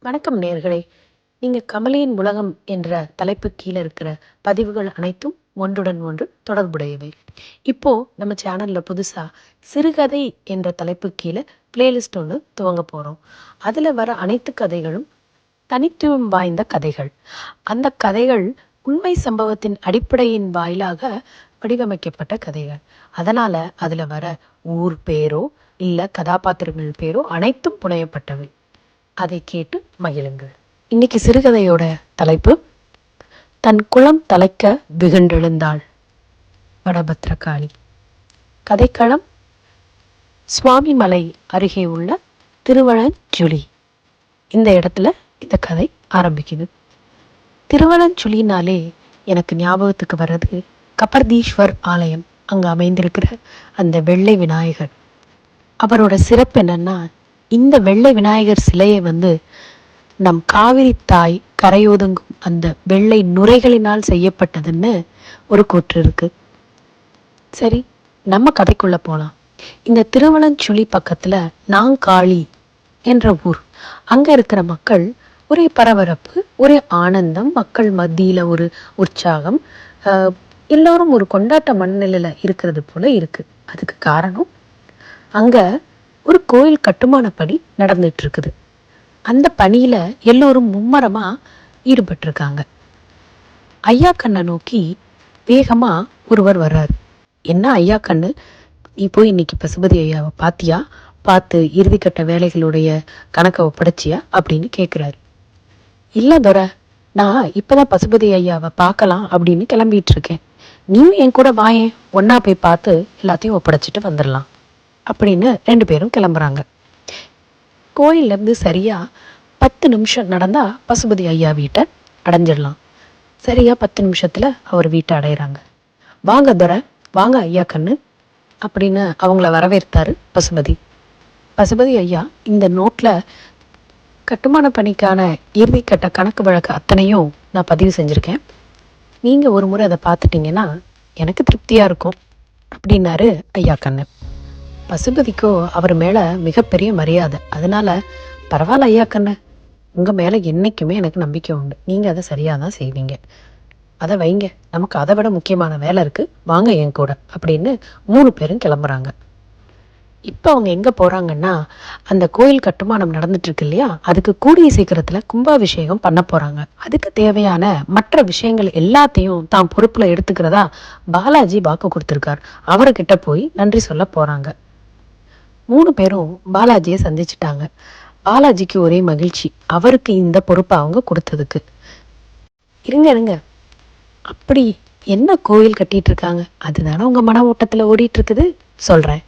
வணக்கம் நேயர்களே. நீங்க கமலியின் உலகம் என்ற தலைப்பு கீழே இருக்கிற பதிவுகள் அனைத்தும் ஒன்றுடன் ஒன்று தொடர்புடையவை. இப்போ நம்ம சேனல்ல புதுசா சிறுகதை என்ற தலைப்பு கீழே பிளேலிஸ்ட் ஒன்று துவங்க போறோம். அதுல வர அனைத்து கதைகளும் தனித்துவம் வாய்ந்த கதைகள். அந்த கதைகள் உண்மை சம்பவத்தின் அடிப்படையின் வாயிலாக வடிவமைக்கப்பட்ட கதைகள். அதனால அதுல வர ஊர் பேரோ இல்ல கதாபாத்திரங்கள் பேரோ அனைத்தும் புனையப்பட்டவை. அதை கேட்டு மகிழுங்கள். இன்னைக்கு சிறுகதையோட தலைப்பு தன் குளம் தலைக்க வெகுண்டெழுந்தாள். வடபத்திரகாளி. கதைக்களம் சுவாமிமலை அருகே உள்ள திருவலஞ்சுழி. இந்த இடத்துல இந்த கதை ஆரம்பிக்குது. திருவலஞ்சுழினாலே எனக்கு ஞாபகத்துக்கு வர்றது கபர்தீஸ்வர் ஆலயம். அங்க அமைந்திருக்கிற அந்த வெள்ளை விநாயகர். அவரோட சிறப்பு என்னன்னா, இந்த வெள்ளை விநாயகர் சிலையை நம் காவிரி தாய் கரையோதுங்கும் அந்த வெள்ளை நுரைகளினால் செய்யப்பட்டதுன்னு ஒரு கூற்று இருக்கு. சரி, நம்ம கதைக்குள்ள போலாம். இந்த திருவலஞ்சுழி பக்கத்துல நாங்காளி என்ற ஊர். அங்க இருக்கிற மக்கள் ஒரே பரபரப்பு, ஒரே ஆனந்தம், மக்கள் மத்தியில ஒரு உற்சாகம், எல்லோரும் ஒரு கொண்டாட்ட மனநிலையில இருக்கிறது போல இருக்கு. அதுக்கு காரணம், அங்க ஒரு கோயில் கட்டுமான பணி நடந்துட்டு இருக்குது. அந்த பணியில எல்லோரும் மும்மரமா ஈடுபட்டிருக்காங்க. ஐயா கண்ணை நோக்கி வேகமா ஒருவர் வர்றாரு. என்ன ஐயா கண்ணு, நீ போய் இன்னைக்கு பசுபதி ஐயாவை பாத்தியா? பார்த்து இறுதிக்கட்ட வேலைகளுடைய கணக்கை ஒப்படைச்சியா அப்படின்னு கேட்கிறாரு. இல்ல துரை, நான் இப்பதான் பசுபதி ஐயாவை பார்க்கலாம் அப்படின்னு கிளம்பிட்டு இருக்கேன். நீயும் என் கூட வாயேன், ஒன்னா போய் பார்த்து எல்லாத்தையும் ஒப்படைச்சிட்டு வந்துடலாம் அப்படின்னு 2 பேரும் கிளம்புறாங்க. கோயில்ல இருந்து சரியா 10 நிமிஷம் நடந்தா பசுபதி ஐயா வீட்டை அடைஞ்சிடலாம். சரியா 10 நிமிஷத்துல அவர் வீட்டை அடையிறாங்க. வாங்க துரை, வாங்க ஐயா கண்ணு அப்படின்னு அவங்கள வரவேற்றாரு பசுபதி. பசுபதி ஐயா, இந்த நோட்ல கட்டுமான பணிக்கான இறுதிக்கட்ட கணக்கு வழக்கு அத்தனையும் நான் பதிவு செஞ்சிருக்கேன். நீங்க ஒரு முறை அதை பார்த்துட்டீங்கன்னா எனக்கு திருப்தியா இருக்கும் அப்படின்னாரு ஐயா கண்ணு. பசுபதிக்கோ அவர் மேல மிகப்பெரிய மரியாதை. அதனால, பரவாயில்ல ஐயா கண்ணு, உங்க மேல என்னைக்குமே எனக்கு நம்பிக்கை உண்டு. நீங்க அதை சரியாதான் செய்வீங்க. அதை வைங்க, நமக்கு அதை விட முக்கியமான வேலை இருக்கு, வாங்க என் கூட அப்படின்னு 3 பேரும் கிளம்புறாங்க. இப்ப அவங்க எங்க போறாங்கன்னா, அந்த கோயில் கட்டுமானம் நடந்துட்டு இருக்கு இல்லையா, அதுக்கு கூடிய சீக்கிரத்துல கும்பாபிஷேகம் பண்ண போறாங்க. அதுக்கு தேவையான மற்ற விஷயங்கள் எல்லாத்தையும் தான் பொறுப்புல எடுத்துக்கிறதா பாலாஜி வாக்கு கொடுத்திருக்கார். அவர்கிட்ட போய் நன்றி சொல்ல போறாங்க. 3 பேரும் பாலாஜியை சந்திச்சுட்டாங்க. பாலாஜிக்கு ஒரே மகிழ்ச்சி, அவருக்கு இந்த பொறுப்பை அவங்க கொடுத்ததுக்கு. இருங்க, அப்படி என்ன கோயில் கட்டிட்டு இருக்காங்க? அதுதானே உங்க மன ஓட்டத்துல ஓடிட்டு இருக்குது. சொல்றேன்.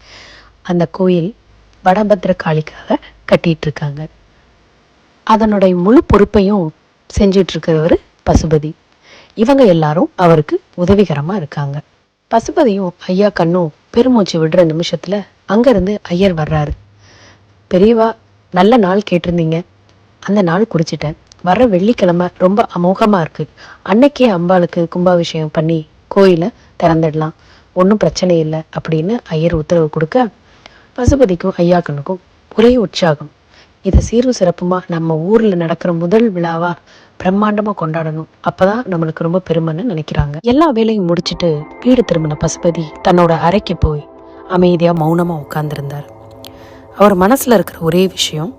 அந்த கோயில் வடபத்திரகாளிக்காக கட்டிட்டு இருக்காங்க. அதனுடைய முழு பொறுப்பையும் செஞ்சிட்டு இருக்கிறவர் பசுபதி. இவங்க எல்லாரும் அவருக்கு உதவிகரமா இருக்காங்க. பசுபதியும் ஐயா கண்ணும் பெருமூச்சு விடுற நிமிஷத்துல அங்கிருந்து ஐயர் வர்றாரு. பெரியவா, நல்ல நாள் கேட்டிருந்தீங்க, அந்த நாள் குறிச்சிட்டேன். வர்ற வெள்ளிக்கிழமை ரொம்ப அமோகமா இருக்கு. அன்னைக்கே அம்பாளுக்கு கும்பாபிஷேகம் பண்ணி கோயில திறந்துடலாம், ஒன்றும் பிரச்சனை இல்லை அப்படின்னு ஐயர் உத்தரவு கொடுக்க, பசுபதிக்கும் ஐயா கண்ணுக்கும் ஒரே உற்சாகம். இதை சீரும் சிறப்புமா நம்ம ஊர்ல நடக்கிற முதல் விழாவா பிரம்மாண்டமா கொண்டாடணும், அப்பதான் நம்மளுக்கு ரொம்ப பெருமைன்னு நினைக்கிறாங்க. எல்லா வேலையும் முடிச்சுட்டு வீடு திரும்பின பசுபதி தன்னோட அறைக்கு போய் அமைதியா மௌனமா உட்கார்ந்துருந்தார். அவர் மனசுல இருக்கிற ஒரே விஷயம்,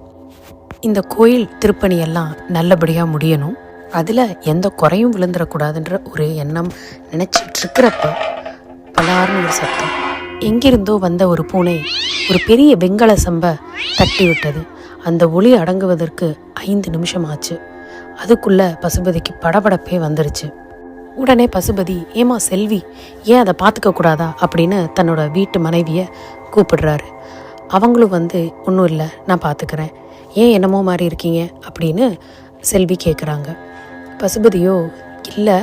இந்த கோயில் திருப்பணி எல்லாம் நல்லபடியா முடியணும், அதுல எந்த குறையும் விழுந்துடக்கூடாதுன்ற ஒரு எண்ணம் நினைச்சிட்டு இருக்கிறப்ப பலார்னு ஒரு சத்தம். எங்கிருந்தோ வந்த ஒரு பூனை ஒரு பெரிய வெங்கல சம்பை தட்டி விட்டது. அந்த ஒளி அடங்குவதற்கு 5 நிமிஷம் ஆச்சு. அதுக்குள்ள பசுபதிக்கு படபடப்பே வந்துருச்சு. உடனே பசுபதி, ஏமா செல்வி, ஏன் அதை பார்த்துக்க கூடாதா அப்படின்னு தன்னோட வீட்டு மனைவியை கூப்பிடுறாரு. அவங்களும் ஒன்றும் இல்லை, நான் பார்த்துக்கிறேன், ஏன் என்னமோ மாதிரி இருக்கீங்க அப்படின்னு செல்வி கேட்குறாங்க. பசுபதியோ, இல்லை,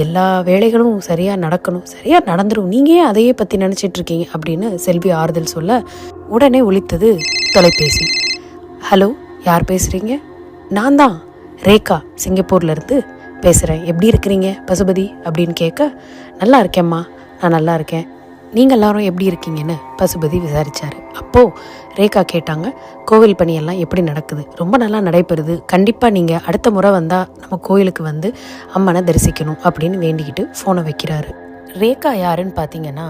எல்லா வேலைகளும் சரியாக நடக்கணும், சரியாக நடந்துடும், நீங்கள் ஏன் அதையே பற்றி நினச்சிட்டு இருக்கீங்க அப்படின்னு செல்வி ஆறுதல் சொல்ல, உடனே ஒலித்தது தொலைபேசி. ஹலோ, யார் பேசுகிறீங்க? நான் தான் ரேகா, சிங்கப்பூர்லேருந்து பேசுகிறேன். எப்படி இருக்கிறீங்க பசுபதி அப்படின்னு கேட்க, நல்லா இருக்கேம்மா, நான் நல்லா இருக்கேன். நீங்கள் எல்லாரும் எப்படி இருக்கீங்கன்னு பசுபதி விசாரித்தார். அப்போது ரேகா கேட்டாங்க, கோவில் பணியெல்லாம் எப்படி நடக்குது? ரொம்ப நல்லா நடைபெறுது. கண்டிப்பாக நீங்கள் அடுத்த முறை வந்தால் நம்ம கோயிலுக்கு வந்து அம்மனை தரிசிக்கணும் அப்படின்னு வேண்டிக்கிட்டு ஃபோனை வைக்கிறாரு. ரேகா யாருன்னு பார்த்தீங்கன்னா,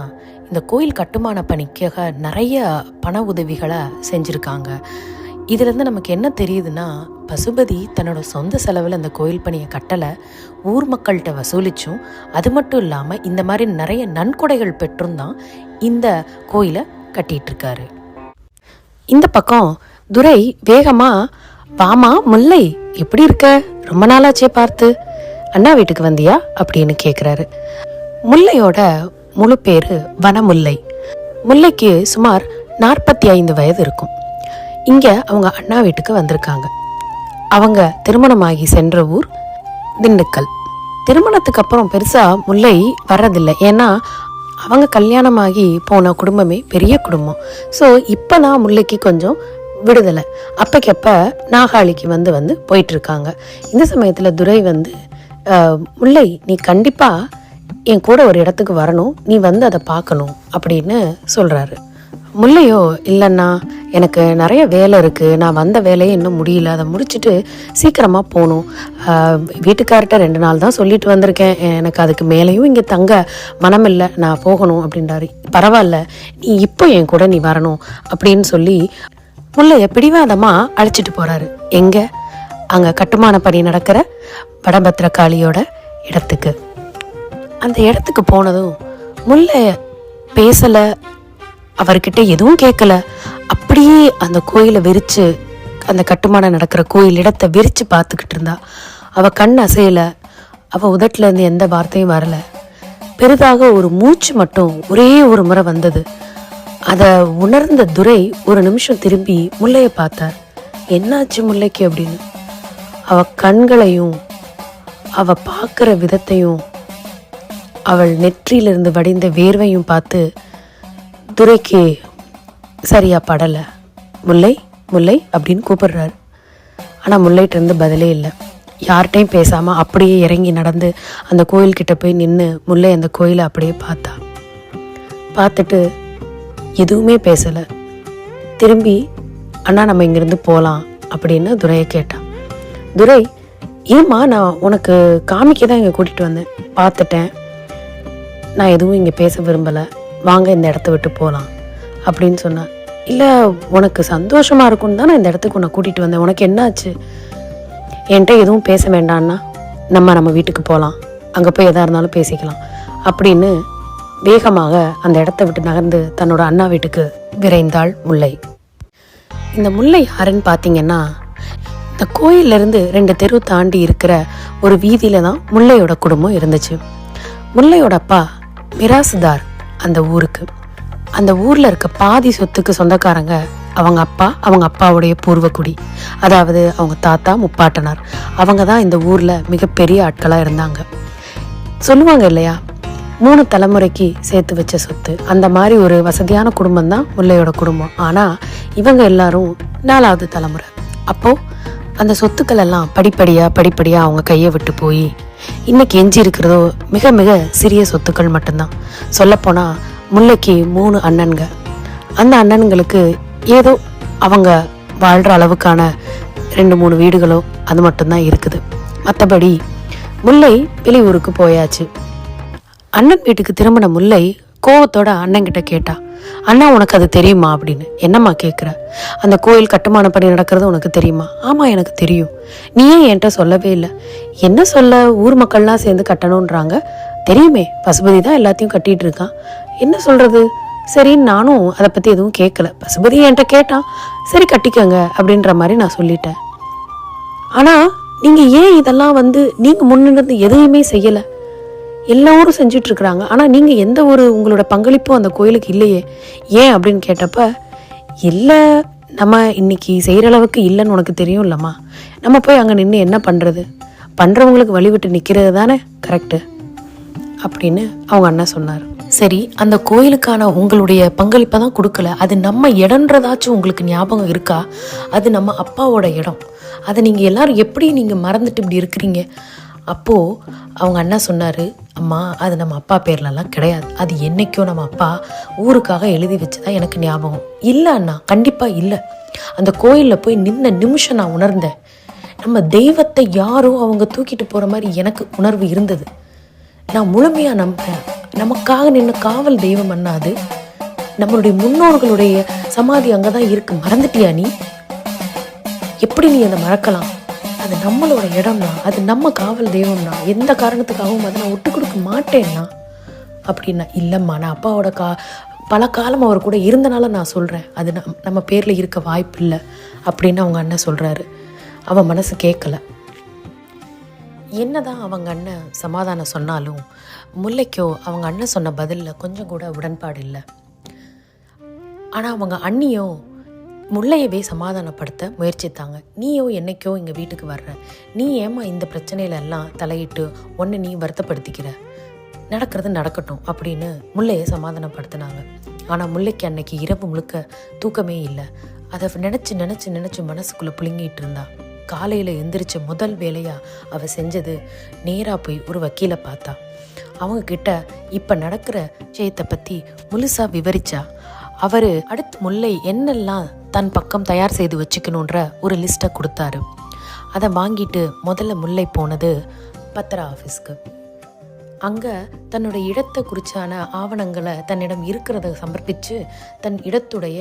இந்த கோயில் கட்டுமான பணிக்காக நிறைய பண உதவிகளை செஞ்சுருக்காங்க. இதுலேருந்து நமக்கு என்ன தெரியுதுன்னா, பசுபதி தன்னோட சொந்த செலவில் அந்த கோயில் பணியை கட்டலை, ஊர் மக்கள்கிட்ட வசூலிச்சும், அது மட்டும் இல்லாமல் இந்த மாதிரி நிறைய நன்கொடைகள் பெற்றும் தான் இந்த கோயிலை கட்டிகிட்ருக்காரு. இந்த பக்கம் துரை வேகமாக, வாமா முல்லை, எப்படி இருக்க? ரொம்ப நாளாச்சே பார்த்து. அண்ணா வீட்டுக்கு வந்தியா அப்படின்னு கேட்குறாரு. முல்லையோட முழு பேர் வனமுல்லை. முல்லைக்கு சுமார் 45 வயது இருக்கும். இங்கே அவங்க அண்ணா வீட்டுக்கு வந்திருக்காங்க. அவங்க திருமணமாகி சென்ற ஊர் திண்டுக்கல். திருமணத்துக்கு அப்புறம் பெருசாக முல்லை வர்றதில்லை. ஏன்னா அவங்க கல்யாணமாகி போன குடும்பமே பெரிய குடும்பம். ஸோ இப்போ நான் முல்லைக்கு கொஞ்சம் விடுதலை. அப்போக்கப்போ நாகாளிக்கு வந்து போயிட்டுருக்காங்க. இந்த சமயத்தில் துரை வந்து, முல்லை நீ கண்டிப்பாக என் கூட ஒரு இடத்துக்கு வரணும், நீ வந்து அதை பார்க்கணும் அப்படின்னு சொல்கிறாரு. முல்லையோ, இல்லைண்ணா எனக்கு நிறைய வேலை இருக்குது, நான் வந்த வேலையே இன்னும் முடியல, அதை முடிச்சுட்டு சீக்கிரமாக போகணும், வீட்டுக்கார்ட்ட 2 நாள் தான் சொல்லிட்டு வந்திருக்கேன், எனக்கு அதுக்கு மேலேயும் இங்கே தங்க மனம் இல்லை, நான் போகணும் அப்படின்றாரு. பரவாயில்ல, நீ இப்போ என் கூட நீ வரணும் அப்படின்னு சொல்லி முல்லையை பிடிவாதமாக அழைச்சிட்டு போகிறாரு. எங்கே? அங்கே கட்டுமான பணி நடக்கிற வடபத்திரகாளியோட இடத்துக்கு. அந்த இடத்துக்கு போனதும் முல்லை பேசலை, அவர்கிட்ட எதுவும் கேட்கல. அப்படியே அந்த கோயிலை விரித்து, அந்த கட்டுமானம் நடக்கிற கோயில் இடத்தை விரித்து பார்த்துக்கிட்டு இருந்தா. அவள் கண் அசையலை, அவள் உதட்டிலேருந்து எந்த வார்த்தையும் வரலை. பெரிதாக ஒரு மூச்சு மட்டும் ஒரே ஒரு முறை வந்தது. அதை உணர்ந்த துரை ஒரு நிமிஷம் திரும்பி முல்லையை பார்த்தார். என்னாச்சு முல்லைக்கு அப்படின்னு. அவள் கண்களையும் அவள் பார்க்குற விதத்தையும் அவள் நெற்றியிலிருந்து வடிந்த வேர்வையும் பார்த்து துரைக்கு சரியா படலை. முல்லை முல்லை அப்படின்னு கூப்பிடுறாரு. ஆனால் முல்லைகிட்டேருந்து பதிலே இல்லை. யார்கிட்டையும் பேசாமல் அப்படியே இறங்கி நடந்து அந்த கோயில்கிட்ட போய் நின்று முல்லை அந்த கோயிலை அப்படியே பார்த்தா. பார்த்துட்டு எதுவுமே பேசலை. திரும்பி, அண்ணா நம்ம இங்கேருந்து போகலாம் அப்படின்னு துரையை கேட்டான். துரை, ஏம்மா, நான் உனக்கு காமிக்க தான் இங்கே கூட்டிகிட்டு வந்தேன், பார்த்துட்டேன், நான் எதுவும் இங்கே பேச விரும்பலை, வாங்க இந்த இடத்த விட்டு போகலாம் அப்படின்னு சொன்னேன். இல்லை, உனக்கு சந்தோஷமாக இருக்குன்னு தான் நான் இந்த இடத்துக்கு உன்னை கூட்டிகிட்டு வந்தேன், உனக்கு என்னாச்சு? என்கிட்ட எதுவும் பேச வேண்டான்னா நம்ம வீட்டுக்கு போகலாம், அங்கே போய் எதாக இருந்தாலும் பேசிக்கலாம் அப்படின்னு வேகமாக அந்த இடத்த விட்டு நகர்ந்து தன்னோட அண்ணா வீட்டுக்கு விரைந்தாள் முல்லை. இந்த முல்லை யாருன்னு பார்த்தீங்கன்னா, இந்த கோயிலிருந்து 2 தெரு தாண்டி இருக்கிற ஒரு வீதியில தான் முல்லையோட குடும்பம் இருந்துச்சு. முல்லையோட அப்பா மிராசுதார் அந்த ஊருக்கு. அந்த ஊரில் இருக்க பாதி சொத்துக்கு சொந்தக்காரங்க அவங்க அப்பா, அவங்க அப்பாவுடைய பூர்வக்குடி, அதாவது அவங்க தாத்தா முப்பாட்டனார். அவங்க தான் இந்த ஊரில் மிகப்பெரிய ஆட்களாக இருந்தாங்க. சொல்லுவாங்க இல்லையா, 3 தலைமுறைக்கு சேர்த்து வச்ச சொத்து. அந்த மாதிரி ஒரு வசதியான குடும்பம் தான் முல்லையோட குடும்பம். ஆனால் இவங்க எல்லாரும் 4வது தலைமுறை. அப்போது அந்த சொத்துக்கள் எல்லாம் படிப்படியாக அவங்க கையை விட்டு போய் இன்னைக்கு எஞ்சி இருக்கிறதோ மிக மிக சிறிய சொத்துக்கள் மட்டும்தான். சொல்லப்போனால் முல்லைக்கு 3 அண்ணன்க. அந்த அண்ணன்களுக்கு ஏதோ அவங்க வாழ்கிற அளவுக்கான 2-3 வீடுகளோ அது மட்டும்தான் இருக்குது. மற்றபடி முல்லை வெளியூருக்கு போயாச்சு. அண்ணன் வீட்டுக்கு திரும்பின முல்லை கோவத்தோட அண்ணன்கிட்ட கேட்டா, அண்ணா உனக்கு அது தெரியுமா அப்படின்னு. என்னம்மா கேட்குற? அந்த கோயில் கட்டுமான பணி நடக்கிறது உனக்கு தெரியுமா? ஆமாம் எனக்கு தெரியும். நீ ஏன் என்கிட்ட சொல்லவே இல்லை? என்ன சொல்ல, ஊர் மக்கள்லாம் சேர்ந்து கட்டணுன்றாங்க, தெரியுமே, பசுபதி தான் எல்லாத்தையும் கட்டிகிட்டு இருக்கான், என்ன சொல்கிறது? சரின்னு நானும் அதை பற்றி எதுவும் கேட்கல. பசுபதி என்கிட்ட கேட்டான், சரி கட்டிக்கங்க அப்படின்ற மாதிரி நான் சொல்லிட்டேன். ஆனால் நீங்கள் ஏன் இதெல்லாம் நீங்கள் முன்னிருந்து எதையுமே செய்யலை? எல்லோரும் செஞ்சிட்ருக்குறாங்க, ஆனால் நீங்கள் எந்த ஒரு உங்களோட பங்களிப்பும் அந்த கோயிலுக்கு இல்லையே, ஏன் அப்படின்னு கேட்டப்ப, இல்லை நம்ம இன்னைக்கு செய்கிற அளவுக்கு இல்லைன்னு உனக்கு தெரியும் இல்லைம்மா, நம்ம போய் அங்கே நின்று என்ன பண்ணுறது, பண்ணுறவங்களுக்கு வழிவிட்டு நிற்கிறது தானே கரெக்டு அப்படின்னு அவங்க அண்ணா சொன்னார். சரி, அந்த கோயிலுக்கான உங்களுடைய பங்களிப்பை தான் கொடுக்கல, அது நம்ம இடம்ன்றதாச்சும் உங்களுக்கு ஞாபகம் இருக்கா? அது நம்ம அப்பாவோட இடம், அதை நீங்கள் எல்லாரும் எப்படி நீங்கள் மறந்துட்டு இப்படி இருக்கிறீங்க? அப்போது அவங்க அண்ணா சொன்னார், அம்மா அது நம்ம அப்பா பேர்லலாம் கிடையாது, அது என்றைக்கோ நம்ம அப்பா ஊருக்காக எழுதி வச்சுதான் எனக்கு ஞாபகம். இல்லை அண்ணா, கண்டிப்பாக இல்லை. அந்த கோயிலில் போய் நின்ன நிமிஷம் நான் உணர்ந்தேன், நம்ம தெய்வத்தை யாரோ அவங்க தூக்கிட்டு போகிற மாதிரி எனக்கு உணர்வு இருந்தது. நான் முழுமையாக நம்புகிறேன், நமக்காக நின்ன காவல் தெய்வம் அண்ணா அது. நம்மளுடைய முன்னோர்களுடைய சமாதி அங்கே தான் இருக்குது, மறந்துட்டியா நீ? எப்படி நீ அதை மறக்கலாம்? அது நம்மளோட இடம்னா, அது நம்ம காவல் தெய்வம்னா, எந்த காரணத்துக்காகவும் அதை நான் விட்டு கொடுக்க மாட்டேன்னா அப்படின்னா. இல்லைம்மா, நான் அப்பாவோட பல காலம் அவர் கூட இருந்தனால நான் சொல்கிறேன், அது நம்ம பேரில் இருக்க வாய்ப்பு இல்லை அப்படின்னு அவங்க அண்ணன் சொல்கிறாரு. அவன் மனசு கேட்கல. என்னதான் அவங்க அண்ணன் சமாதானம் சொன்னாலும் முல்லைக்கோ அவங்க அண்ணன் சொன்ன பதிலில் கொஞ்சம் கூட உடன்பாடு இல்லை. ஆனால் அவங்க அண்ணியோ முல்லையவே சமாதானப்படுத்த முயற்சித்தாங்க. நீயோ என்னைக்கோ இங்கே வீட்டுக்கு வர்ற, நீ ஏமா இந்த பிரச்சனையில எல்லாம் தலையிட்டு ஒன்று நீ வருத்தப்படுத்திக்கிற, நடக்கிறது நடக்கட்டும் அப்படின்னு முல்லையை சமாதானப்படுத்தினாங்க. ஆனால் முல்லைக்கு அன்னைக்கு இரவு முழுக்க தூக்கமே இல்லை. அதை நினச்சி நினச்சி நினச்சி மனசுக்குள்ளே புழுங்கிட்டு இருந்தா. காலையில் எந்திரிச்ச முதல் வேலையாக அவள் செஞ்சது நேராக போய் ஒரு வக்கீலை பார்த்தா. அவங்கக்கிட்ட இப்போ நடக்கிற விஷயத்தை பற்றி முழுசாக விவரிச்சா. அவர் அடுத்து முல்லை என்னெல்லாம் தன் பக்கம் தயார் செய்து வச்சுக்கணுன்ற ஒரு லிஸ்ட்டை கொடுத்தாரு. அதை வாங்கிட்டு முதல்ல முல்லை போனது பத்திர ஆஃபீஸ்க்கு. அங்கே தன்னோட இடத்தை குறித்தான ஆவணங்களை தன்னிடம் இருக்கிறத சமர்ப்பித்து தன் இடத்துடைய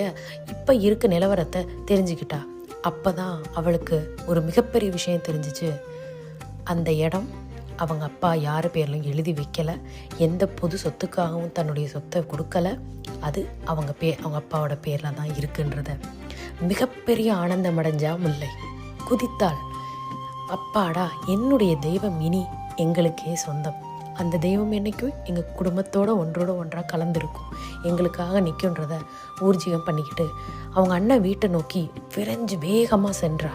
இப்போ இருக்க நிலவரத்தை தெரிஞ்சுக்கிட்டா. அப்போ தான் அவளுக்கு ஒரு மிகப்பெரிய விஷயம் தெரிஞ்சிச்சு. அந்த இடம் அவங்க அப்பா யார் பேர்லையும் எழுதி வைக்கலை, எந்த பொது சொத்துக்காகவும் தன்னுடைய சொத்தை கொடுக்கலை, அது அவங்க அப்பாவோட பேரில் தான் இருக்குன்றத மிகப்பெரிய ஆனந்தம் அடைஞ்சா முல்லை. குதித்தாள். அப்பாடா, என்னுடைய தெய்வம் இனி எங்களுக்கே சொந்தம். அந்த தெய்வம் என்னைக்கும் எங்கள் குடும்பத்தோடு ஒன்றோட ஒன்றாக கலந்துருக்கும், எங்களுக்காக நிற்குன்றத ஊர்ஜிகம் பண்ணிக்கிட்டு அவங்க அண்ணன் வீட்டை நோக்கி விரைஞ்சு வேகமாக சென்றா.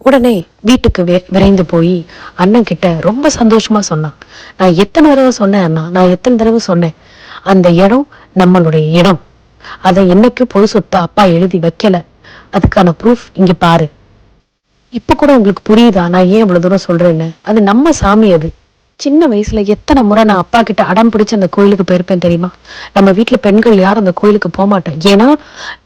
உடனே வீட்டுக்கு விரைந்து போய் அண்ணன் கிட்ட ரொம்ப சந்தோஷமா சொன்னான். நான் எத்தனை தடவை சொன்னேன் அண்ணா, நான் எத்தனை தடவை சொன்னேன், அந்த இடம் நம்மளுடைய இடம், அதை என்னைக்கு பொது சொத்தை அப்பா எழுதி வைக்கல, அதுக்கான ப்ரூஃப் இங்க பாரு. இப்ப கூட உங்களுக்கு புரியுதா நான் ஏன் இவ்வளவு தூரம் சொல்றேன்னு? அது நம்ம சாமி. அது சின்ன வயசுல எத்தனை முறை நான் அப்பா கிட்ட அடம் பிடிச்சு அந்த கோயிலுக்கு போயிருப்பேன் தெரியுமா? நம்ம வீட்டுல பெண்கள் யாரும் அந்த கோயிலுக்கு போக மாட்டோம். ஏன்னா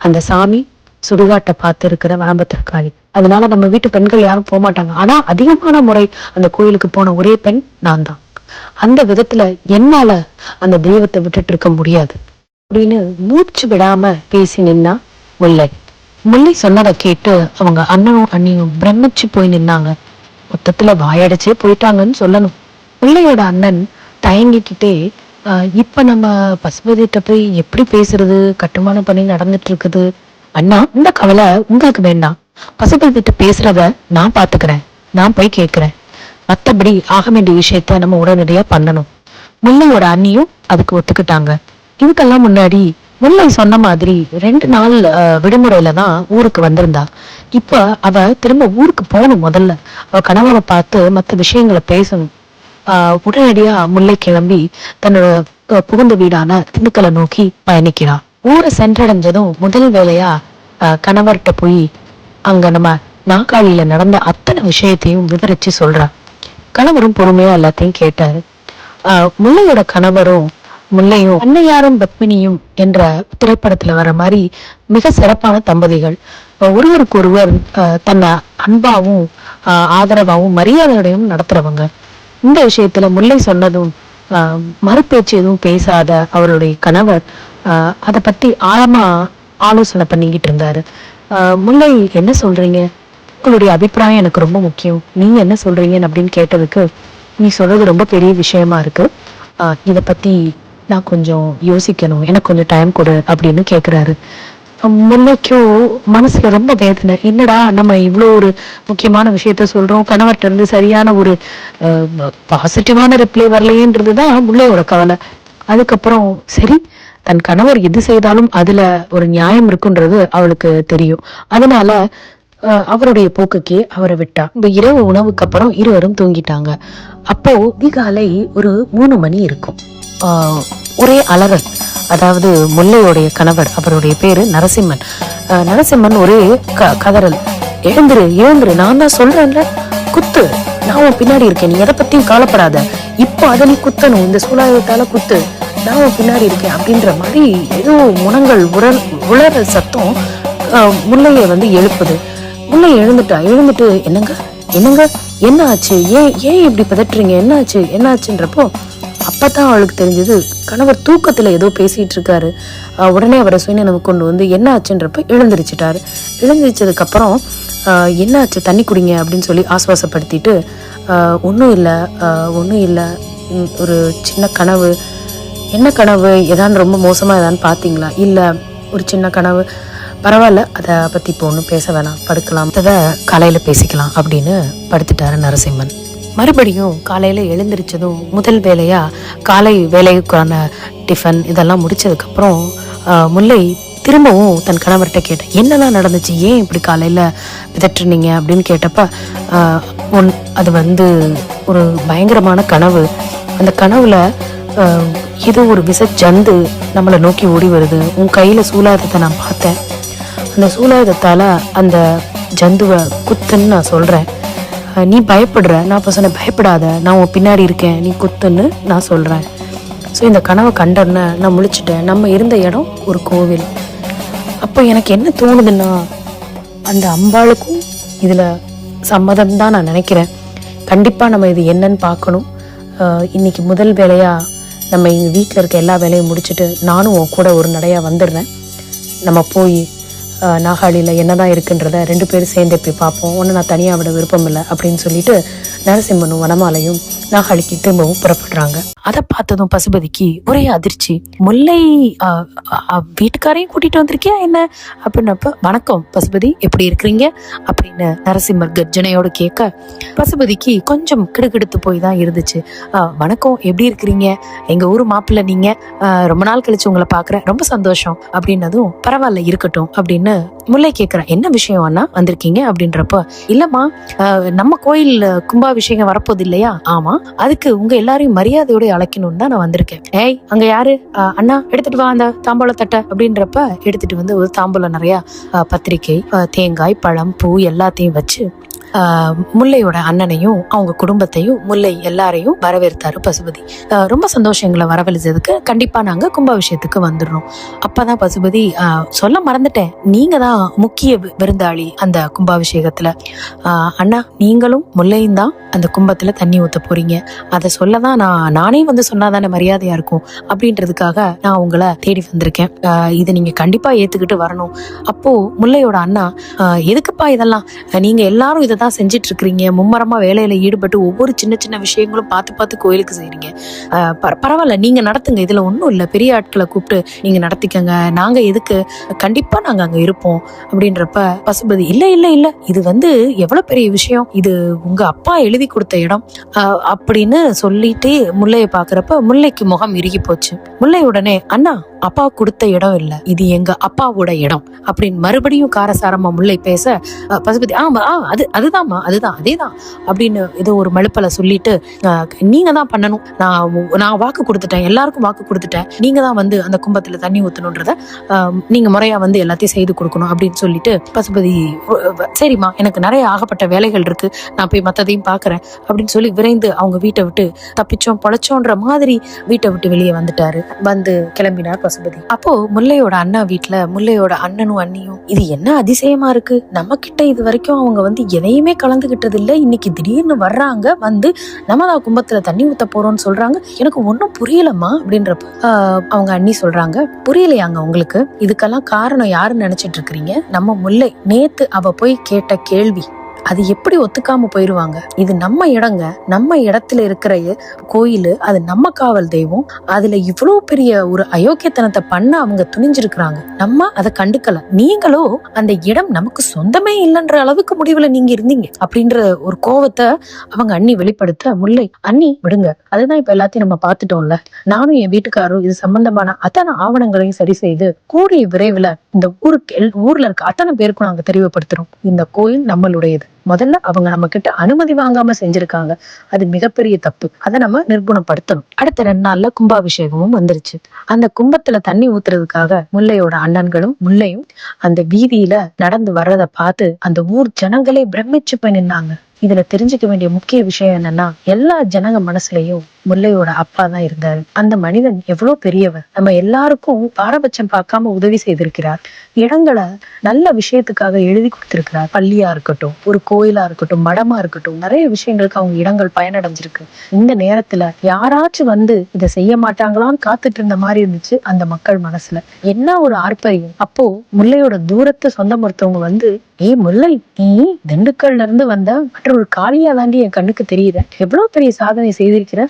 அந்த சாமி சுடுகாட்டை பார்த்து இருக்கிற வாம்பத்திற்காளி, அதனால நம்ம வீட்டு பெண்கள் யாரும் போக மாட்டாங்க. ஆனா அதிகமான முறை அந்த கோயிலுக்கு போன ஒரே பெண் நான் தான். அந்த விதத்துல என்னால அந்த தெய்வத்தை விட்டுட்டு இருக்க முடியாது அப்படின்னு மூச்சு விடாம பேசி நின்னா முல்லை. முல்லை சொன்னதை கேட்டு அவங்க அண்ணனும் அண்ணியும் பிரமிச்சு போய் நின்னாங்க. மொத்தத்துல வாயடைச்சே போயிட்டாங்கன்னு சொல்லணும். முல்லையோட அண்ணன் தயங்கிக்கிட்டே இப்ப நம்ம பசுபதிட்ட போய் எப்படி பேசுறது, கட்டுமான பணி நடந்துட்டு இருக்குது அண்ணா, இந்த கவலை உங்களுக்கு வேண்டாம், பசுபதிட்ட பேசுறத நான் பாத்துக்கிறேன், நான் போய் கேட்கிறேன், மத்தபடி ஆக வேண்டிய விஷயத்த நம்ம உடனடியா பண்ணணும். முல்லையோட அண்ணியும் அதுக்கு ஒத்துக்கிட்டாங்க. இதுக்கெல்லாம் முன்னாடி முல்லை சொன்ன மாதிரி 2 நாள் விடுமுறையில தான் ஊருக்கு வந்திருந்தா. இப்ப அவ திரும்ப ஊருக்கு போகணும். முதல்ல அவ கணவரை பார்த்து மற்ற விஷயங்களை பேசணும். உடனடியா முல்லை கிளம்பி தன்னோட புகுந்த வீடான திண்டுக்கலை நோக்கி பயணிக்கிறான். ஊரை சென்றடைஞ்சதும் முதல் வேலையா கணவர்கிட்ட போய் அங்க நம்ம நாக்காளியில நடந்த அத்தனை விஷயத்தையும் விவரிச்சு சொல்றா. கணவரும் பொறுமையா எல்லாத்தையும் கேட்டாரு. முல்லையோட கணவரும் முல்லையும் அன்னையாரும் பத்மினியும் என்ற திரைப்படத்துல வர மாதிரி மிக சிறப்பான தம்பதிகள். ஒருவருக்கு ஒருவர் தன்னை அன்பாவும் ஆதரவாவும் மரியாதையோடையும் நடத்துறவங்க. இந்த விஷயத்துல முல்லை சொன்னதும் மறுபேச்சு எதுவும் பேசாத அவருடைய கணவர் அதை பத்தி ஆழமா ஆலோசனை பண்ணிக்கிட்டு இருந்தாரு. முல்லை, என்ன சொல்றீங்க, உங்களுடைய அபிப்பிராயம் எனக்கு ரொம்ப முக்கியம், நீங்க என்ன சொல்றீங்கன்னு அப்படின்னு கேட்டதுக்கு, நீ சொல்றது ரொம்ப பெரிய விஷயமா இருக்கு, இத பத்தி நான் கொஞ்சம் யோசிக்கணும், எனக்கு கொஞ்சம் டைம் கொடு அப்படின்னு கேக்குறாரு. முல்லைக்கும் மனசுல ரொம்ப வேதனை. என்னடா நம்ம இவ்வளோ ஒரு முக்கியமான விஷயத்த சொல்றோம், கணவர்கிட்ட இருந்து சரியான ஒரு பாசிட்டிவான ரிப்ளை வரலையேன்றதுதான் முல்லையோட கவலை. அதுக்கப்புறம் சரி, தன் கணவர் எது செய்தாலும் அதுல ஒரு நியாயம் இருக்குன்றது அவளுக்கு தெரியும். அதனால அவருடைய போக்குக்கே அவரை விட்டா. இந்த இரவு உணவுக்கு அப்புறம் இருவரும் தூங்கிட்டாங்க. அப்போ அதிகாலை ஒரு 3 மணி இருக்கும். ஒரே அலறல். அதாவது முல்லையோடைய கணவர், அவருடைய பேரு நரசிம்மன். நரசிம்மன் ஒரே கதறல், எழுந்துரு எழுந்துரு, நான் தான் சொல்றேன்ல, குத்து நான் உன் பின்னாடி இருக்கேன், நீ எதை பத்தியும் கவலைப்படாத, இப்போ அதை நீ குத்தணும், இந்த சூலாயுதத்தால குத்து, நான் உன் பின்னாடி இருக்கேன் அப்படின்ற மாதிரி ஏதோ முனங்கள் உளற சத்தம் முல்லையை வந்து எழுப்புது. முல்லை எழுந்துட்டு என்னங்க என்னங்க என்ன ஆச்சு, ஏன் இப்படி பதட்டுறீங்க, என்ன ஆச்சு என்ன ஆச்சுன்றப்போ அப்பதான் அவளுக்கு தெரிஞ்சது கணவர் தூக்கத்துல ஏதோ பேசிட்டு இருக்காரு. உடனே அவரை சுயநினைவு கொண்டு வந்து என்ன ஆச்சுன்றப்ப எழுந்திரிச்சதுக்கு அப்புறம் என்ன ஆச்சு, தண்ணி குடிங்க அப்படின்னு சொல்லி ஆசுவாசப்படுத்திட்டு ஒன்றும் இல்லை, ஒரு சின்ன கனவு, என்ன கனவு, எதான் ரொம்ப மோசமா எதான்னு பார்த்தீங்களா, இல்லை ஒரு சின்ன கனவு, பரவாயில்ல அதை பற்றி இப்போ ஒன்றும் பேச வேணாம், படுக்கலாம், அதை காலையில் பேசிக்கலாம் அப்படின்னு படுத்துட்டாரு நரசிம்மன். மறுபடியும் காலையில் எழுந்திரிச்சதும் முதல் வேலையாக காலை வேலைக்கான டிஃபன் இதெல்லாம் முடிச்சதுக்கப்புறம் முல்லை திரும்பவும் தன் கணவர்கிட்ட கேட்டேன், என்னெல்லாம் நடந்துச்சு, ஏன் இப்படி காலையில் விதட்டுனீங்க அப்படின்னு கேட்டப்ப அது வந்து ஒரு பயங்கரமான கனவு, அந்த கனவுல ஏதோ ஒரு விச ஜந்து நம்மளை நோக்கி ஓடி வருது, உன் கையில் சூலாயுதத்தை நான் பார்த்தேன், அந்த சூலாயுதத்தால் அந்த ஜந்துவை குத்துன்னு நான் சொல்கிறேன், நீ பயப்படுற, நான் இப்போ சொன்னேன் பயப்படாத, நான் உன் பின்னாடி இருக்கேன், நீ குத்துன்னு நான் சொல்கிறேன். ஸோ இந்த கனவை கண்டோன்னு நான் முழிச்சிட்டேன். நம்ம இருந்த இடம் ஒரு கோவில். அப்போ எனக்கு என்ன தோணுதுன்னா, அந்த அம்பாளுக்கும் இதில் சம்மதம் தான் நான் நினைக்கிறேன். கண்டிப்பாக நம்ம இது என்னன்னு பார்க்கணும். இன்னைக்கு முதல் வேலையாக நம்ம எங்கள் வீட்டில் இருக்க எல்லா வேலையும் முடிச்சுட்டு நானும் உன் கூட ஒரு நடையாக வந்துடுறேன். நம்ம போய் நாகாளியில் என்னதான் இருக்குன்றத 2 பேரும் சேர்ந்தே போய் பார்ப்போம், ஒன்று நான் தனியாக விட விருப்பம் இல்லை அப்படின்னு சொல்லிட்டு நரசிம்மனும் வனமாலையும் நாகாளிக்கு திரும்பவும் புறப்படுறாங்க. அதை பார்த்ததும் பசுபதிக்கு ஒரே அதிர்ச்சி. முல்லை வீட்டுக்காரையும் கூட்டிட்டு வந்திருக்கியா என்ன அப்படின்னப்ப, வணக்கம் பசுபதி, எப்படி இருக்கிறீங்க அப்படின்னு நரசிம்மர் கர்ஜனையோடு கேட்க பசுபதிக்கு கொஞ்சம் கிடுகிடுத்து போய் தான் இருந்துச்சு. வணக்கம், எப்படி இருக்கிறீங்க, எங்க ஊர் மாப்பிள்ளை நீங்க, ரொம்ப நாள் கழிச்சு உங்களை பாக்குறேன், ரொம்ப சந்தோஷம் அப்படின்னதும் பரவாயில்ல இருக்கட்டும் அப்படின்னு முல்லை கேட்கிறேன். என்ன விஷயம் அண்ணா வந்திருக்கீங்க அப்படின்றப்ப, இல்லம்மா நம்ம கோயில் கும்பாபிஷேகம் வரப்போகுது இல்லையா, ஆமா, அதுக்கு உங்க எல்லாரையும் மரியாதையோட அழைக்கணும்னு தான் நான் வந்திருக்கேன். ஏய் அங்க யாரு, அண்ணா எடுத்துட்டு வா அந்த தாம்பூல தட்டை அப்படின்றப்ப எடுத்துட்டு வந்து ஒரு தாம்பூலம் நிறைய பத்திரிக்கை, தேங்காய், பழம், பூ எல்லாத்தையும் வச்சு முல்லையோட அண்ணனையும் அவங்க குடும்பத்தையும் முல்லை எல்லாரையும் வரவேற்றாரு பசுபதி. ரொம்ப சந்தோஷம், எங்களை வரவழைச்சதுக்கு, கண்டிப்பா நாங்க கும்பாபிஷேகத்துக்கு வந்துடுறோம். அப்பதான் பசுபதி, சொல்ல மறந்துட்டேன், நீங்க தான் முக்கிய விருந்தாளி அந்த கும்பாபிஷேகத்துல, அண்ணா நீங்களும் முல்லையும் தான் அந்த கும்பத்துல தண்ணி ஊத்த போறீங்க, அதை சொல்லதான் நானே வந்து சொன்னாதானே மரியாதையா இருக்கும் அப்படின்றதுக்காக நான் உங்களை தேடி வந்திருக்கேன், இதை நீங்க கண்டிப்பா ஏத்துக்கிட்டு வரணும். அப்போ முல்லையோட அண்ணா, எதுக்குப்பா இதெல்லாம், நீங்க எல்லாரும் இதை தான் செஞ்சிட்டு இருக்கிறீங்க, மும்மரமா வேலையில ஈடுபட்டு ஒவ்வொரு சின்ன சின்ன விஷயங்களும் பார்த்து கோயிலுக்கு செய்றீங்க, பரவாயில்ல நீங்க நடத்துங்க, இதுல ஒன்றும் இல்லை, பெரிய ஆட்களை கூப்பிட்டு நீங்க நடத்திக்கங்க, நாங்க எதுக்கு, கண்டிப்பா நாங்க அங்க இருப்போம் அப்படின்றப்ப பசுபதி, இல்ல இல்ல இல்ல இது வந்து எவ்வளவு பெரிய விஷயம், இது உங்க அப்பா எழுதி கொடுத்த இடம் அப்படின்னு சொல்லிட்டு முல்லையை பாக்குறப்ப முல்லைக்கு முகம் இறுகி போச்சு. முல்லை உடனே, அண்ணா அப்பா கொடுத்த இடம் இல்ல, இது எங்க அப்பாவோட இடம் அப்படின்னு மறுபடியும் காரசாரமா முல்லை பேச பசுபதி, அதுதான்மா அதுதான் அதேதான் அப்படின்னு ஏதோ ஒரு மழுப்பலை சொல்லிட்டு, நீங்க தான் பண்ணணும், நான் வாக்கு கொடுத்துட்டேன், எல்லாருக்கும் வாக்கு கொடுத்துட்டேன், நீங்க தான் வந்து அந்த கும்பத்துல தண்ணி ஊத்தணுன்றத நீங்க முறையா வந்து எல்லாத்தையும் செய்து கொடுக்கணும் அப்படின்னு சொல்லிட்டு பசுபதி, சரிம்மா எனக்கு நிறைய ஆகப்பட்ட வேலைகள் இருக்கு, நான் போய் மத்ததையும் பாக்குறேன் அப்படின்னு சொல்லி விரைந்து அவங்க வீட்டை விட்டு தப்பிச்சோம் பொழைச்சோன்ற மாதிரி வீட்டை விட்டு வெளியே வந்துட்டாரு. வந்து கிளம்பினார் பசுபதி. அப்போ முல்லையோட அண்ணா வீட்டுல முல்லையோட அண்ணனும் அண்ணியும், இது என்ன அதிசயமா இருக்கு, நம்ம கிட்ட இது வரைக்கும் அவங்க வந்து எதையுமே கலந்துகிட்டது இல்ல, இன்னைக்கு திடீர்னு வர்றாங்க, வந்து நம்மதான் கும்பத்துல தண்ணி ஊத்த போறோம்னு சொல்றாங்க, எனக்கு ஒன்னும் புரியலம்மா அப்படின்றப்ப அவங்க அண்ணி சொல்றாங்க, புரியலையாங்க உங்களுக்கு, இதுக்கெல்லாம் காரணம் யாருன்னு நினைச்சிட்டு இருக்கிறீங்க, நம்ம முல்லை, நேத்து அவ போய் கேட்ட கேள்வி, அது எப்படி ஒத்துக்காம போயிருவாங்க, இது நம்ம இடங்க, நம்ம இடத்துல இருக்கிற கோயில், அது நம்ம காவல் தெய்வம், அதுல இவ்வளவு பெரிய ஒரு அயோக்கியத்தனத்தை பண்ண அவங்க துணிஞ்சிருக்கிறாங்க, நம்ம அதை கண்டுக்கல, நீங்களோ அந்த இடம் நமக்கு சொந்தமே இல்லைன்ற அளவுக்கு முடிவுல நீங்க இருந்தீங்க அப்படின்ற ஒரு கோவத்தை அவங்க அண்ணி வெளிப்படுத்த, முல்லை, அண்ணி விடுங்க, அதுதான் இப்ப எல்லாத்தையும் நம்ம பார்த்துட்டோம்ல, நானும் என் வீட்டுக்காரும் இது சம்பந்தமான அத்தனை ஆவணங்களையும் சரி செய்து கூடிய விரைவில் இந்த ஊர்ல இருக்க அத்தனை பேருக்கும் நாங்க தெளிவுபடுத்துறோம், இந்த கோயில் நம்மளுடையது, முதல்ல அவங்க நம்ம கிட்ட அனுமதி வாங்காம செஞ்சிருக்காங்க, அது மிகப்பெரிய தப்பு, அதை நம்ம நிர்குணப்படுத்தணும். அடுத்த 2 நாள்ல கும்பாபிஷேகமும் வந்துருச்சு. அந்த கும்பத்துல தண்ணி ஊத்துறதுக்காக முல்லையோட அண்ணன்களும் முல்லையும் அந்த வீதியில நடந்து வர்றதை பார்த்து அந்த ஊர் ஜனங்களே பிரமிச்சு போய் நின்னாங்க. இதுல தெரிஞ்சுக்க வேண்டிய முக்கிய விஷயம் என்னன்னா, எல்லா ஜனங்க மனசுலயும் முல்லையோட அப்பா தான் இருந்தாரு. அந்த மனிதன் எவ்வளவு பெரியவர், நம்ம எல்லாருக்கும் பாரபட்சம் பார்க்காம உதவி செய்திருக்கிறார். இடங்களை நல்ல விஷயத்துக்காக எழுதி கொடுத்திருக்கிறார். பள்ளியா இருக்கட்டும், ஒரு கோயிலா இருக்கட்டும், மடமா இருக்கட்டும், நிறைய விஷயங்களுக்கு அவங்க இடங்கள் பயனடைஞ்சிருக்கு. இந்த நேரத்துல யாராச்சும் வந்து இதை செய்ய மாட்டாங்களான்னு காத்துட்டு இருந்த மாதிரி இருந்துச்சு அந்த மக்கள் மனசுல. என்ன ஒரு ஆர்ப்பரியம்! அப்போ முல்லையோட தூரத்து சொந்தம் ஒருத்தவங்க வந்து, முல்லை, நீ திண்டுக்கல்ல இருந்து வந்த மற்றொரு காளியா தாண்டி என் கண்ணுக்கு தெரியுற, எவ்வளவு பெரிய சாதனை செய்திருக்கிற,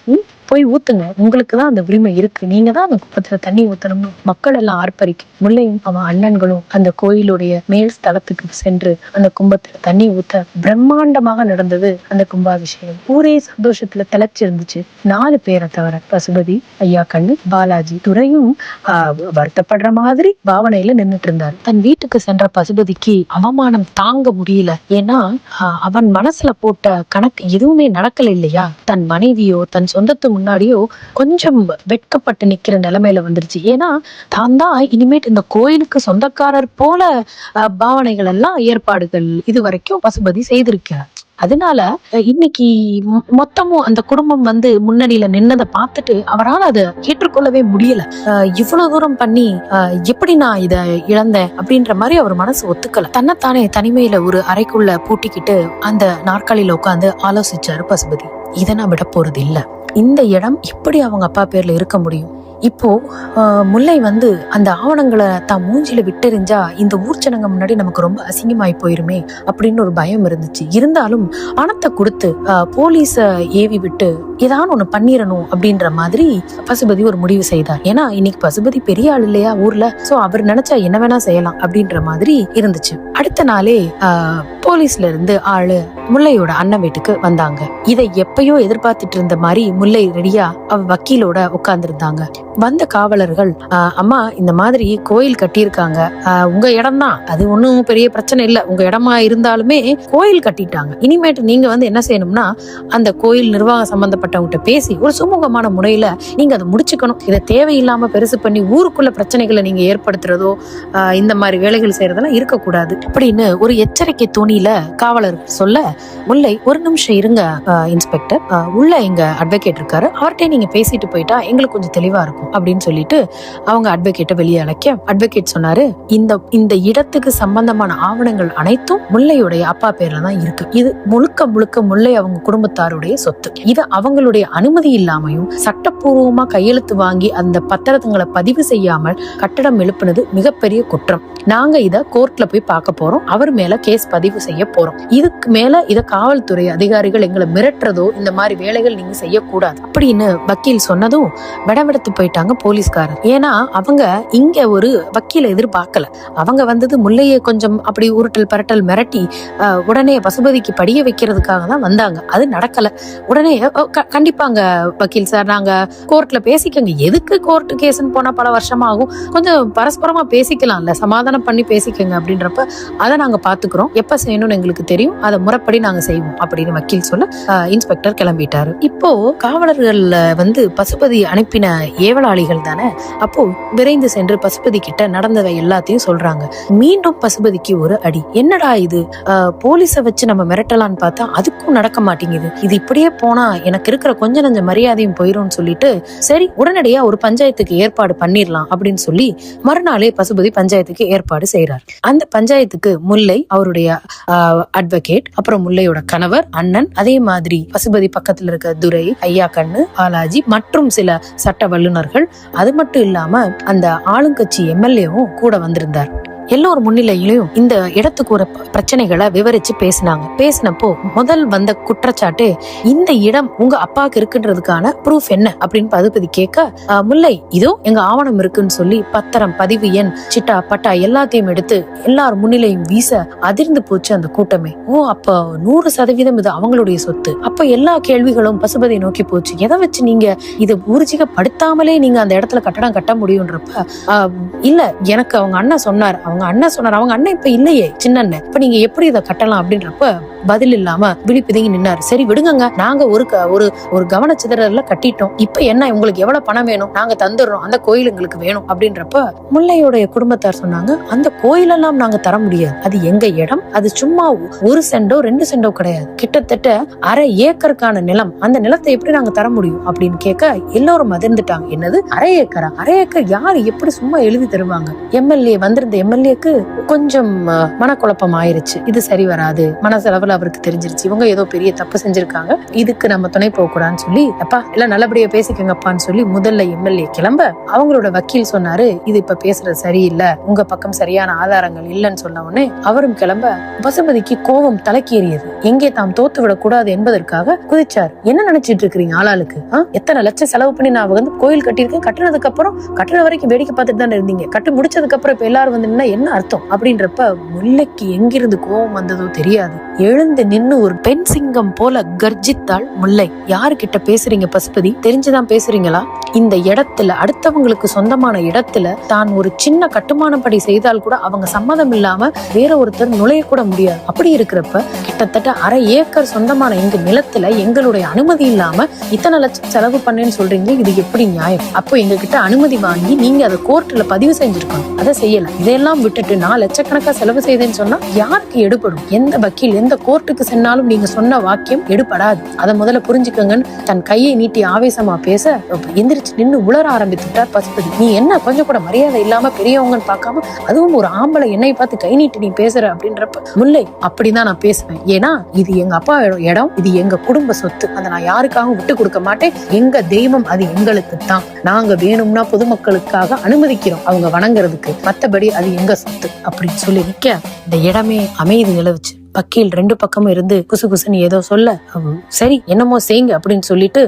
போய் ஊத்துங்க, உங்களுக்கு தான் அந்த உரிமை இருக்கு, நீங்க தான் அந்த குப்பத்துல தண்ணி ஊத்தணும்னு மக்கள் எல்லாம் ஆர்ப்பரிக்க, முல்லையும் அவன் அண்ணன்களும் அந்த கோயிலுடைய மேல் ஸ்தலத்துக்கு சென்று அந்த கும்பத்துல தண்ணி ஊத்த பிரம்மாண்டமாக நடந்தது அந்த கும்பாபிஷேகம். ஊரே சந்தோஷத்துல திளைச்சிருந்துச்சு. 4 பேரை தவிர பசுபதி, ஐயா கண்ணு, பாலாஜி, துரையும் வருத்தப்படுற மாதிரி பாவனையில நின்றுட்டு இருந்தாரு. தன் வீட்டுக்கு சென்ற பசுபதிக்கு அவமானம் தாங்க முடியல. ஏன்னா அவன் மனசுல போட்ட கணக்கு எதுவுமே நடக்கல இல்லையா. தன் மனைவியோ தன் சொந்தத்து முன்னாடியோ கொஞ்சம் வெட்கப்பட்டு நிக்கிற நிலைமையில வந்துருச்சு. ஏன்னா தான் தான் இனிமேட் இந்த கோயிலுக்கு சொந்தக்காரர் போல பாவனைகள் எல்லாம் ஏற்பாடுகள் இது வரைக்கும் பசுபதி செய்திருக்கிறார். அதனால இன்னைக்கு மொத்தமும் அந்த குடும்பம் வந்து முன்னணியில நின்னதை பார்த்துட்டு அவரால் அதை ஏற்றுக்கொள்ளவே முடியல. இவ்வளவு தூரம் பண்ணி எப்படி நான் இதை இழந்தேன் அப்படின்ற மாதிரி அவர் மனசு ஒத்துக்கல. தன்னைத்தானே தனிமையில ஒரு அறைக்குள்ள பூட்டிக்கிட்டு அந்த நாற்காலியில உட்காந்து ஆலோசிச்சாரு பசுபதி. இதை நான் விட போறது இல்ல. இந்த இடம் எப்படி அவங்க அப்பா பேர்ல இருக்க முடியும்? இப்போ முல்லை வந்து அந்த ஆவணங்களை தான் மூஞ்சில விட்டெறிஞ்சா இந்த ஊர்ச்சனங்க முன்னாடி நமக்கு ரொம்ப அசிங்கமாயி போயிருமே அப்படின்னு ஒரு பயம் இருந்துச்சு. இருந்தாலும் பணத்தை கொடுத்து போலீஸ ஏவி விட்டு ஏதாவது ஒண்ணு பண்ணிடணும் அப்படின்ற மாதிரி பசுபதி ஒரு முடிவு செய்தார். ஏன்னா இன்னைக்கு பசுபதி பெரிய ஆள் இல்லையா ஊர்ல, சோ அவர் நினைச்சா என்ன வேணா செய்யலாம் அப்படின்ற மாதிரி இருந்துச்சு. அடுத்த நாளே போலீஸ்ல இருந்து ஆளு முல்லையோட அண்ணன் வீட்டுக்கு வந்தாங்க. இதை எப்பயோ எதிர்பார்த்துட்டு இருந்த மாதிரி முல்லை ரெடியா அவ வக்கீலோட உட்கார்ந்து இருந்தாங்க. வந்த காவலர்கள், அம்மா இந்த மாதிரி கோயில் கட்டியிருக்காங்க, உங்க இடம் தான், அது ஒன்னும் பெரிய பிரச்சனை இல்ல, உங்க இடமா இருந்தாலுமே கோயில் கட்டிட்டாங்க, இனிமேட்டு நீங்க வந்து என்ன செய்யணும்னா அந்த கோயில் நிர்வாகம் சம்பந்தப்பட்டவங்கிட்ட பேசி ஒரு சுமூகமான முறையில நீங்க அதை முடிச்சுக்கணும். இதை தேவையில்லாம பெருசு பண்ணி ஊருக்குள்ள பிரச்சனைகளை நீங்க ஏற்படுத்துறதோ இந்த மாதிரி வேலைகள் செய்யறதெல்லாம் இருக்கக்கூடாது அப்படின்னு ஒரு எச்சரிக்கை தோணியில காவலர் சொல்ல, முல்லை ஒரு நிமிஷம் இருங்க இன்ஸ்பெக்டர், உள்ள எங்க அட்வொகேட் இருக்காரு, அவர்கிட்ட நீங்க பேசிட்டு போயிட்டா எங்களுக்கு கொஞ்சம் தெளிவா இருக்கும் அப்படின்னு சொல்லிட்டு அவங்க அட்வொகேட்டை வெளியே அழைக்க, அட்வொகேட் சொன்னாரு, இந்த இடத்துக்கு சம்பந்தமான ஆவணங்கள் அனைத்தும் முல்லையுடைய அப்பா பேர்ல தான் இருக்கு. இது முழுக்க முழுக்க முல்லை அவங்க குடும்பத்தாருடைய சொத்து. இது அவங்களுடைய அனுமதி இல்லாமையும் சட்டப்பூர்வமா கையெழுத்து வாங்கி அந்த பத்திரங்களை பதிவு செய்யாமல் கட்டடம் எழுப்புனது மிகப்பெரிய குற்றம். நாங்க இத கோர்ட்ல போய் பார்க்க போறோம், அவர் மேல கேஸ் பதிவு செய்ய போறோம். இதுக்கு மேல இத காவல்துறை அதிகாரிகள் எங்களை மிரட்டுறதோ இந்த மாதிரி வேலைகள் நீங்க செய்யக்கூடாது அப்படின்னு வக்கீல் சொன்னதும் விடவெடுத்து போயிட்டாங்க போலீஸ்காரர். ஏன்னா அவங்க இங்க ஒரு வக்கீல எதிர்பார்க்கல. அவங்க வந்தது முல்லையை கொஞ்சம் அப்படி உருட்டல் பரட்டல் மிரட்டி உடனே பசுபதிக்கு படிய வைக்கிறதுக்காக தான் வந்தாங்க. அது நடக்கல. உடனே கண்டிப்பாங்க வக்கீல் சார், நாங்க கோர்ட்ல பேசிக்கங்க, எதுக்கு கோர்ட்டு கேஸ்ன்னு போனா பல வருஷமா ஆகும், கொஞ்சம் பரஸ்பரமா பேசிக்கலாம்ல, சமாதானம் பண்ணி பேசிக்கங்க அப்படின்றப்ப அதை நாங்க பாத்துக்கிறோம், எப்ப செய்யணும்னு எங்களுக்கு தெரியும், அதை முறைப்படி நாங்க செய்வோம் அப்படின்னு வக்கீல் சொல்ல இன்ஸ்பெக்டர் கிளம்பிட்டாரு. இப்போ காவலர்கள் வந்து பசுபதி அனுப்பின ஏவலாளிகள் தானே, அப்போ விரைந்து சென்று பசுபதி கிட்ட நடந்தவை எல்லாத்தையும் சொல்றாங்க. மீண்டும் பசுபதிக்கு ஒரு அடி. என்னடா இது, போலீஸ வச்சு நம்ம மிரட்டலான்னு பார்த்தா அதுக்கும் நடக்க மாட்டேங்குது, இது இப்படியே போனா எனக்கு இருக்கிற கொஞ்ச நஞ்ச மரியாதையும் போயிரும் சொல்லிட்டு சரி உடனடியா ஒரு பஞ்சாயத்துக்கு ஏற்பாடு பண்ணிடலாம் அப்படின்னு சொல்லி மறுநாளே பசுபதி பஞ்சாயத்துக்கு ஏற்பாடு செய்யறார். அந்த பஞ்சாயத்துக்கு முல்லை, அவருடைய அட்வொகேட், அப்புறம் முல்லையோட கணவர், அண்ணன், அதே மாதிரி பசுபதி பக்கத்துல இருக்க துரை, ஐயா கண்ணு, பாலாஜி மற்றும் சில சட்ட வல்லுநர்கள், அது மட்டும் இல்லாம அந்த ஆளுங்கட்சி எம்எல்ஏவும் கூட வந்திருந்தார். எல்லோர் முன்னிலையிலும் இந்த இடத்துக்கு ஒரு பிரச்சனைகளை விவரிச்சு பேசினப்போ முதல் வந்த குற்றச்சாட்டு, இந்த இடம் உங்க அப்பாவுக்கு இருக்குன்றதுக்கான ப்ரூஃப் என்ன அப்படின்னு பதுபதி கேட்க, முல்லை இதோ எங்க ஆவணம் இருக்குன்னு சொல்லி பத்திரம், பதிவு எண், சிட்டா, பட்டா எல்லாத்தையும் எடுத்து எல்லார் முன்னிலையும் வீச அதிர்ந்து போச்சு அந்த கூட்டமே. அப்ப 100% இது அவங்களுடைய சொத்து. அப்ப எல்லா கேள்விகளும் பசுபதியை நோக்கி போச்சு. எதை வச்சு நீங்க இதை ஊர்ஜிகப்படுத்தாமலே நீங்க அந்த இடத்துல கட்டடம் கட்ட முடியும்ன்றப்ப, இல்ல எனக்கு அவங்க அண்ணன் சொன்னார், அவங்க அண்ணன் சொன்னார், அவங்க அண்ணன் இப்ப இல்லையே, சின்ன அண்ணன், இப்ப நீங்க எப்படி இதை கட்டலாம் அப்படின்றப்ப பதில் இல்லாம விழிப்பிதுங்கி நின்னாரு. சரி விடுங்க, நாங்க ஒரு கவனச்சிதறல கட்டிட்டோம், இப்ப என்ன உங்களுக்கு எவ்வளவு பணம் வேணும், நாங்க தந்துடுறோம், அந்த கோயில் எங்களுக்கு வேணும் அப்படின்றப்ப முல்லையோடைய குடும்பத்தார் சொன்னாங்க, அந்த கோயிலெல்லாம் நாங்க தர முடியாது, அது எங்க இடம், அது சும்மா 1 சென்டோ 2 சென்டோ கிடையாது, கிட்டத்தட்ட அரை ஏக்கருக்கான நிலம், அந்த நிலத்தை எப்படி நாங்க தர முடியும் அப்படின்னு கேட்க எல்லாரும் அதிர்ந்துட்டாங்க. என்னது அரை ஏக்கரா? அரை ஏக்கர் யாரு எப்படி சும்மா எழுதி தருவாங்க? வந்திருந்த எம்எல்ஏக்கு கொஞ்சம் மனக்குழப்பம் ஆயிருச்சு. இது சரி வராது, மனசளவுல அவருக்கு தெரிஞ்சிருச்சு, இவங்க ஏதோ பெரிய தப்பு செஞ்சிருக்காங்க, இதுக்கு நம்ம துணை போக கூடாதுன்னு சொல்லி, அப்பா எல்லாம் நல்லபடியா பேசிக்கங்கப்பான்னு சொல்லி முதல்ல எம்எல்ஏ கிளம்ப, அவங்களோட வக்கீல் சொன்னாரு, இது இப்ப பேசுறது சரியில்லை, உங்க பக்கம் சரியான ஆதாரங்கள் இல்லைன்னு சொன்ன உடனே அவரும் கிளம்ப, பசுபதிக்கு கோபம் தலைக்கேறியது. எங்கே தாம் தோத்து விடக் கூடாது என்பதற்காக குதிச்சார். என்ன நினைச்சிட்டு இருக்கிறீங்க ஆளாளுக்கு? எத்தனை லட்சம் செலவு பண்ணி நான் வந்து கோயில் கட்டியிருக்கேன், கட்டினதுக்கு அப்புறம் கட்டுற வரைக்கும் வேடிக்கை பார்த்துட்டு தானே இருந்தீங்க, கட்டி முடிச்சதுக்கு அப்புறம் இப்ப எல்லாரும் வந்து என்ன அர்த்தம் அப்படின்றப்ப முல்லைக்கு எங்கிருந்து கோபம் வந்ததோ தெரியாது. எழுந்து நின்னு ஒரு பெண் சிங்கம் போல கர்ஜித்தாள் முல்லை. யாருகிட்ட பேசுறீங்க பசுபதி? தெரிஞ்சுதான் பேசுறீங்களா? இந்த இடத்துல, அடுத்தவங்களுக்கு சொந்தமான இடத்துல தான் ஒரு சின்ன கட்டுமான படி செய்தால் கூட அவங்க சம்மதம் இல்லாம வேற ஒருத்தர் நுழைய கூட முடியாது. அப்படி இருக்கிறப்ப கிட்டத்தட்ட அரை ஏக்கர் சொந்தமான எங்க நிலத்துல எங்களுடைய அனுமதி இல்லாம இத்தனை லட்சம் செலவு பண்ணேன்னு சொல்றீங்க, இது எப்படி நியாயம்? அப்போ எங்க கிட்ட அனுமதி வாங்கி நீங்க அதை கோர்ட்ல பதிவு செஞ்சிருக்கணும், அதை செய்யல. இதையெல்லாம் விட்டுட்டு நான் லட்சக்கணக்கா செலவு செய்தேன்னு சொன்னா யாருக்கு எடுபடும்? எந்த வக்கீல் எந்த கோர்ட்டுக்கு சென்னாலும் நீங்க சொன்ன வாக்கியம் எடுபடாது. அதை முதல்ல புரிஞ்சுக்கங்கன்னு தன் கையை நீட்டி ஆவேசமா பேச எந்திரிச்சு நின்று உளர ஆரம்பித்துட்டார் பசுபதி. நீ என்ன கொஞ்சம் கூட மரியாதை இல்லாம பெரியவங்கன்னு பார்க்காம, அதுவும் ஒரு ஆம்பளை என்னை பார்த்து கை நீட்டி நீ பேசுற அப்படின்றப்ப, முல்லை அப்படிதான் நான் பேசுவேன், ஏன்னா இது எங்க அப்பா இடம், இது எங்க குடும்ப சொத்து, அதை நான் யாருக்காகவும் விட்டு கொடுக்க மாட்டேன், எங்க தெய்வம் அது எங்களுக்கு தான், நாங்க வேணும்னா பொதுமக்களுக்காக அனுமதிக்கிறோம் அவங்க வணங்குறதுக்கு, மத்தபடி அது எங்க சொத்து அப்படின்னு சொல்லி நிக்க இந்த இடமே அமைதி நிலவுச்சு. வக்கீல் 2 பக்கமும் இருந்து குசு குசுன்னு ஏதோ சொல்ல, சரி என்னமோ செய்யுங்க அப்படின்னு சொல்லிட்டு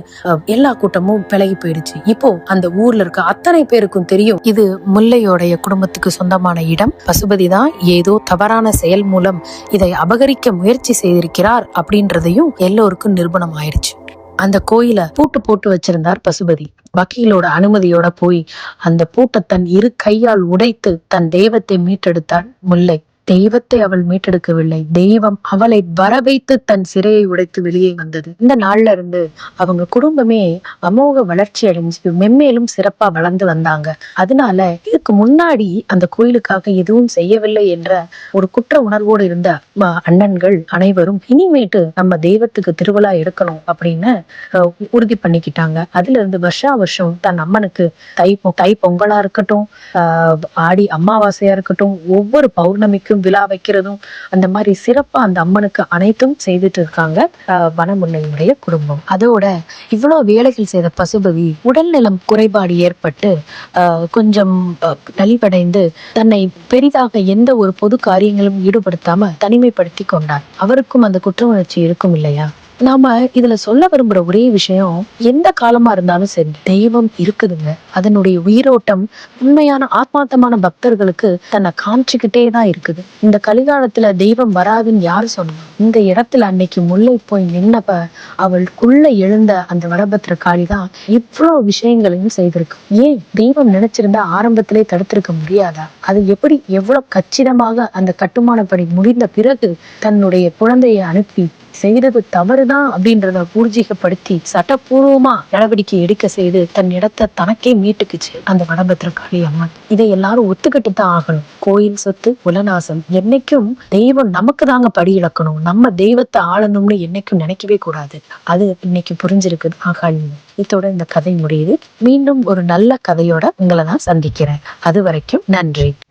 எல்லா கூட்டமும் விலகி போயிடுச்சு. இப்போ அந்த ஊர்ல இருக்க அத்தனை பேருக்கும் தெரியும் இது முல்லையோடைய குடும்பத்துக்கு சொந்தமான இடம், பசுபதி தான் ஏதோ தவறான செயல் மூலம் இதை அபகரிக்க முயற்சி செய்திருக்கிறார் அப்படின்றதையும் எல்லோருக்கும் நிரூபணம் ஆயிடுச்சு. அந்த கோயில பூட்டு போட்டு வச்சிருந்தார் பசுபதி. வக்கீலோட அனுமதியோட போய் அந்த பூட்டை தன் 2 கையால் உடைத்து தன் தெய்வத்தை மீட்டெடுத்தாள் முல்லை. தெய்வத்தை அவள் மீட்டெடுக்கவில்லை, தெய்வம் அவளை வரவைத்து தன் சிறையை உடைத்து வெளியே வந்தது. இந்த நாள்ல இருந்து அவங்க குடும்பமே அமோக வளர்ச்சி அடைஞ்சு மென்மேலும் சிறப்பா வளர்ந்து வந்தாங்க. அதனால இதுக்கு முன்னாடி அந்த கோயிலுக்காக எதுவும் செய்யவில்லை என்ற ஒரு குற்ற உணர்வோடு இருந்த அண்ணன்கள் அனைவரும் இனிமேட்டு நம்ம தெய்வத்துக்கு திருவிழா எடுக்கணும் அப்படின்னு உறுதி பண்ணிக்கிட்டாங்க. அதுல இருந்து வருஷா வருஷம் தன் அம்மனுக்கு தை பொங்கலா இருக்கட்டும், ஆடி அமாவாசையா இருக்கட்டும், ஒவ்வொரு பௌர்ணமிக்கும் விழா வைக்கிறதும், அந்த மாதிரி சிறப்பா அந்த அம்மனுக்கு அனைத்தும் செய்துட்டு இருக்காங்க வனமுல்லையுடைய குடும்பம். அதோட இவ்வளவு வேலைகள் செய்த பசுபதி உடல்நலம் குறைபாடு ஏற்பட்டு கொஞ்சம் நலிவடைந்து தன்னை பெரிதாக எந்த ஒரு பொது காரியங்களும் ஈடுபடுத்தாம தனிமைப்படுத்தி கொண்டார். அவருக்கும் அந்த குற்ற உணர்ச்சி இருக்கும் இல்லையா? நாம இதுல சொல்ல விரும்புற ஒரே விஷயம், எந்த காலமா இருந்தாலும் சரி தெய்வம் இருக்குதுங்க. அதனுடைய உயிரோட்டம் உண்மையான ஆத்மார்த்தமான பக்தர்களுக்கு தன்னை காமிச்சுக்கிட்டே தான் இருக்குது. இந்த கலிகாலத்துல தெய்வம் வராதுன்னு யாரு சொன்னா? இந்த இடத்துல அன்னைக்கு முல்லை போய் நின்னப்ப அவளுக்குள்ள எழுந்த அந்த வடபத்திர காளி தான் இவ்வளவு விஷயங்களையும் செய்திருக்கு. ஏன் தெய்வம் நினைச்சிருந்தா ஆரம்பத்திலே தடுத்திருக்க முடியாதா? அது எப்படி எவ்வளவு கச்சிதமாக அந்த கட்டுமானப்படி முடிந்த பிறகு தன்னுடைய குழந்தையை அனுப்பி செய்தது தவறுதான் அப்படின்றத ஊர்ஜிகப்படுத்தி சட்டப்பூர்வமா நடவடிக்கை எடுக்க செய்து தன் இடத்தை தனக்கே மீட்டுக்குச்சு அந்த வடபத்திரகாளி அம்மன். இதை எல்லாரும் ஒத்துக்கிட்டு தான் ஆகணும். கோயில் சொத்து குலநாசம். என்னைக்கும் தெய்வம் நமக்கு தாங்க படி இழக்கணும், நம்ம தெய்வத்தை ஆளணும்னு என்னைக்கும் நினைக்கவே கூடாது. அது இன்னைக்கு புரிஞ்சிருக்குது ஆகாளி. இதோட இந்த கதை முடியுது. மீண்டும் ஒரு நல்ல கதையோட உங்களை நான் சந்திக்கிறேன். அது வரைக்கும் நன்றி.